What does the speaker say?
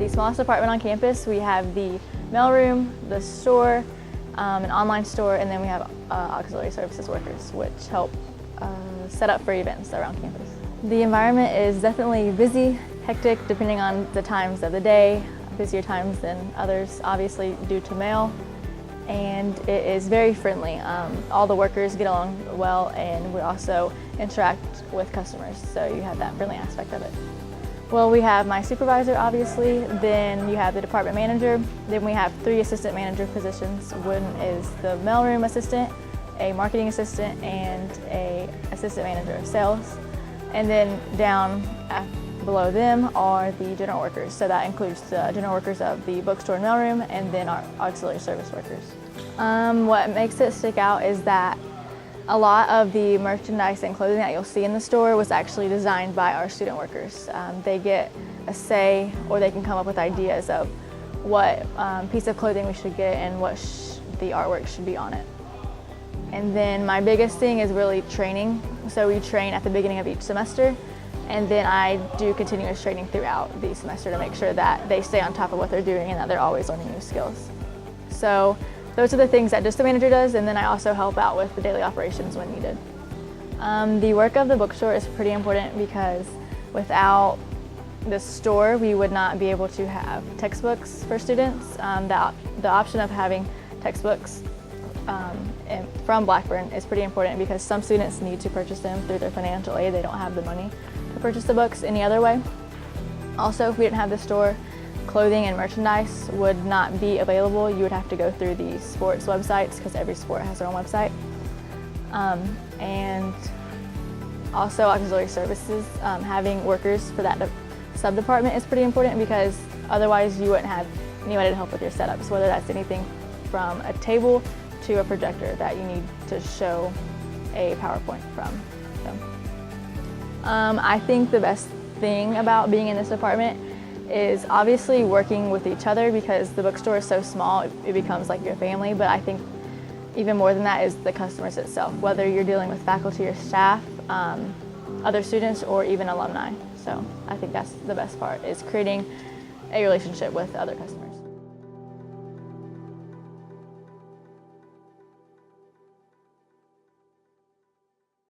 the smallest department on campus. We have the mailroom, the store, an online store, and then we have auxiliary services workers, which help set up for events around campus. The environment is definitely busy, hectic, depending on the times of the day, busier times than others, obviously due to mail, and it is very friendly. All the workers get along well, and we also interact with customers, so you have that friendly aspect of it. Well, we have my supervisor, obviously, then you have the department manager, then we have 3 assistant manager positions. One is the mailroom assistant, a marketing assistant, and a assistant manager of sales. And then down below them are the general workers, so that includes the general workers of the bookstore and mailroom, and then our auxiliary service workers. What makes it stick out is that a lot of the merchandise and clothing that you'll see in the store was actually designed by our student workers. They get a say, or they can come up with ideas of what piece of clothing we should get and what the artwork should be on it. And then my biggest thing is really training. So we train at the beginning of each semester, and then I do continuous training throughout the semester to make sure that they stay on top of what they're doing and that they're always learning new skills. So those are the things that just the manager does, and then I also help out with the daily operations when needed. The work of the bookstore is pretty important because without the store, we would not be able to have textbooks for students. The option of having textbooks from Blackburn is pretty important because some students need to purchase them through their financial aid. They don't have the money to purchase the books any other way. Also, if we didn't have the store, clothing and merchandise would not be available. You would have to go through the sports websites because every sport has their own website. And also auxiliary services, having workers for that sub-department is pretty important because otherwise you wouldn't have anybody to help with your setups, whether that's anything from a table to a projector that you need to show a PowerPoint from. So, I think the best thing about being in this department is obviously working with each other because the bookstore is so small, it becomes like your family, but I think even more than that is the customers itself, whether you're dealing with faculty or staff, other students, or even alumni. So I think that's the best part, is creating a relationship with other customers.